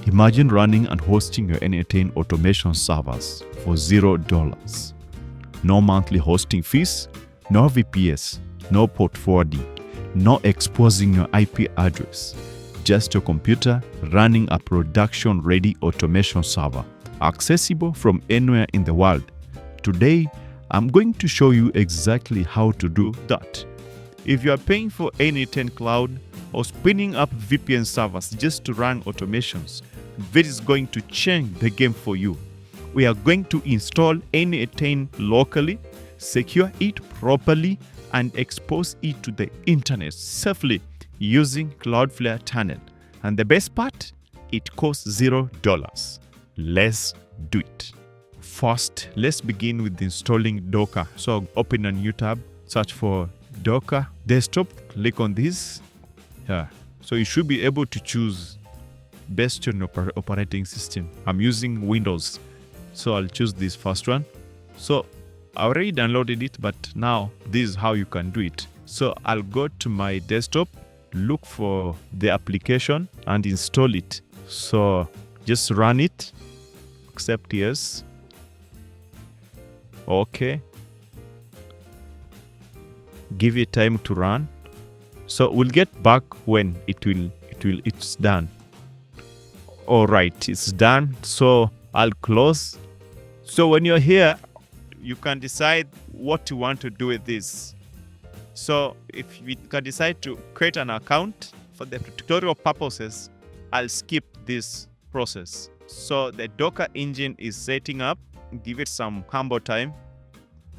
Imagine running and hosting your n8n automation servers for $0. No monthly hosting fees, no VPS, no port forwarding, no exposing your IP address. Just your computer running a production-ready automation server, accessible from anywhere in the world. Today, I'm going to show you exactly how to do that. If you are paying for n8n Cloud or spinning up VPN servers just to run automations, this is going to change the game for you. We are going to install n8n locally, secure it properly, and expose it to the internet safely using Cloudflare Tunnel. And the best part, it costs $0. Let's do it. First, let's begin with installing Docker. So open a new tab, search for Docker desktop, click on this. Yeah. So you should be able to choose based on your operating system. I'm using Windows, so I'll choose this first one. So I already downloaded it, but now this is how you can do it. So I'll go to my desktop, look for the application and install it. So just run it, accept yes. Okay. Give it time to run. So we'll get back when it's done. All right, it's done. So I'll close. So when you're here, you can decide what you want to do with this. So if you can decide to create an account for the tutorial purposes, I'll skip this process. So the Docker engine is setting up. Give it some humble time.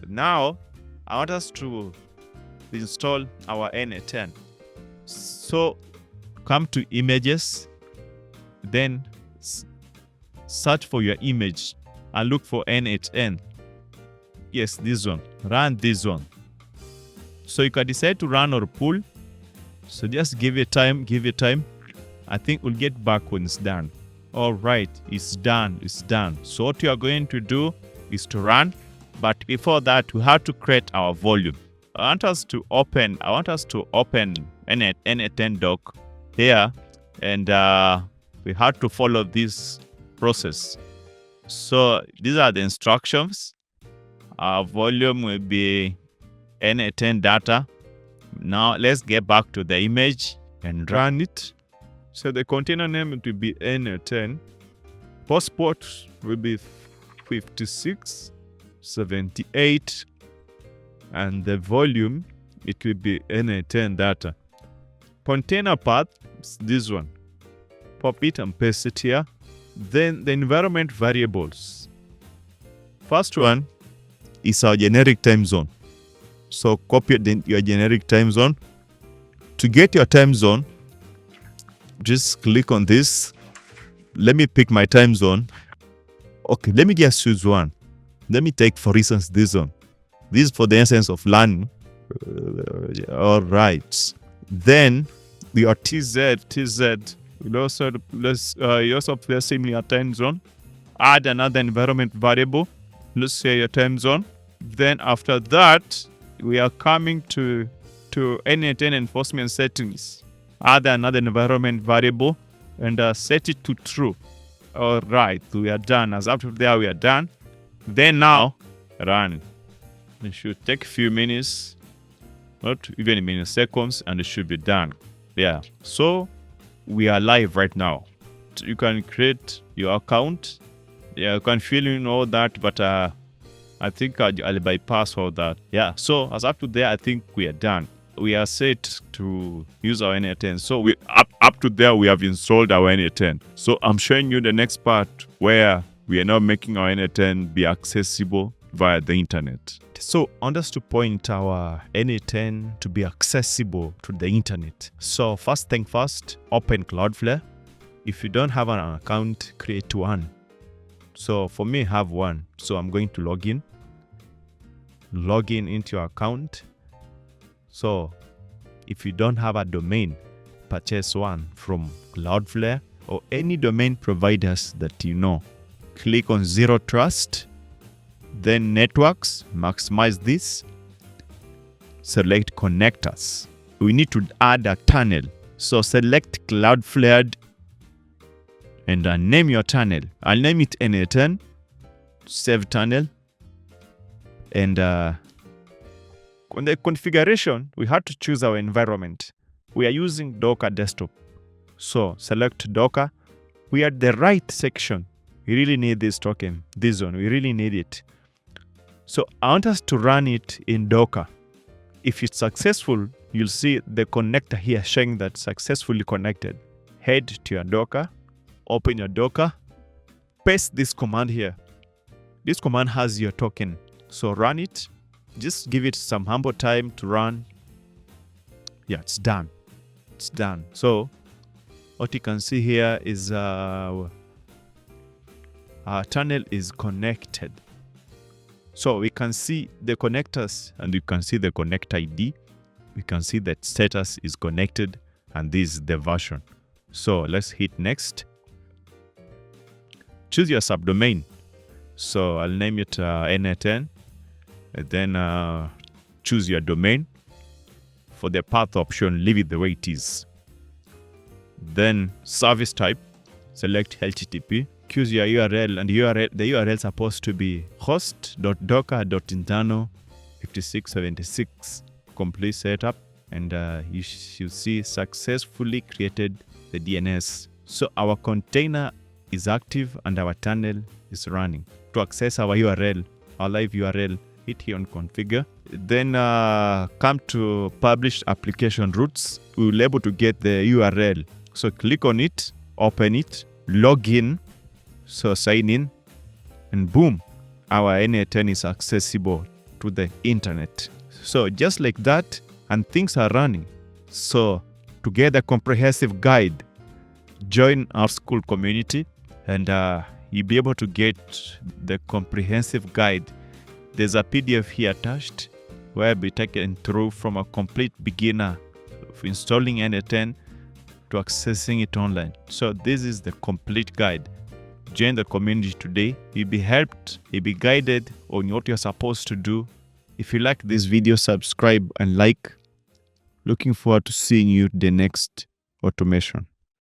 Now I want us to install our n8n. So come to images, then search for your image and look for n8n. Yes, this one. Run this one. So you can decide to run or pull. So just give it time, give it time. I think we'll get back when it's done. All right, it's done, it's done. So what you are going to do is to run, but before that, we have to create our volume. I want us to open n8n doc here, and we have to follow this process. So these are the instructions. Our volume will be n8n data. Now let's get back to the image and run it. So the container name will be n8n. Post port will be 5678. And the volume, it will be n8n data. Container path is this one. Pop it and paste it here. Then the environment variables. First one is our generic time zone. So copy your generic time zone. To get your time zone, just click on this. Let me pick my time zone. Okay, let me just choose one. Let me take, for instance, this one. This is for the essence of learning. All right. Then your TZ. You also place similar time zone. Add another environment variable. Let's say your time zone. Then after that, we are coming to n8n enforcement settings. Add another environment variable and set it to true. All right, we are done. As after there, we are done. Then now, run. It should take a few minutes, not even a minute, seconds, and it should be done. Yeah. So we are live right now. You can create your account. Yeah, you can fill in all that, but I think I'll bypass all that. Yeah. So as up to there, I think we are done. We are set to use our n8n. So we up to there, we have installed our n8n. So I'm showing you the next part where we are now making our n8n be accessible via the internet. So I want us to point our n8n to be accessible to the internet. So first thing first, open Cloudflare. If you don't have an account, create one. So for me, I have one. So I'm going to log in into your account. So if you don't have a domain, purchase one from Cloudflare or any domain providers that you know. Click on Zero Trust, then Networks, maximize this, select Connectors. We need to add a tunnel. So select Cloudflare and name your tunnel. I'll name it n8n, save tunnel. And on the configuration, we had to choose our environment. We are using Docker desktop. So select Docker. We are at the right section. We really need this token, this one. We really need it. So I want us to run it in Docker. If it's successful, you'll see the connector here showing that successfully connected. Head to your Docker, open your Docker, paste this command here. This command has your token. So run it. Just give it some humble time to run. Yeah, it's done. It's done. So what you can see here is our tunnel is connected. So we can see the connectors and you can see the connector ID. We can see that status is connected and this is the version. So let's hit next. Choose your subdomain. So I'll name it n8n. And then choose your domain. For the path option, leave it the way it is. Then service type, select HTTP. Choose your URL, and the URL is supposed to be host.docker.internal 5676. Complete setup, and you should see successfully created the DNS. So our container is active and our tunnel is running. To access our URL, our live URL, hit here on configure. Then come to published application routes. We will be able to get the URL. So click on it, open it, log in. So sign in, and boom, our n8n is accessible to the internet. So just like that, and things are running. So to get a comprehensive guide, join our school community, and you'll be able to get the comprehensive guide. There's a PDF here attached where you'll be taken through from a complete beginner of installing n8n to accessing it online. So this is the complete guide. Join the community today. You'll be helped, you'll be guided on what you're supposed to do. If you like this video, subscribe and like. Looking forward to seeing you the next automation.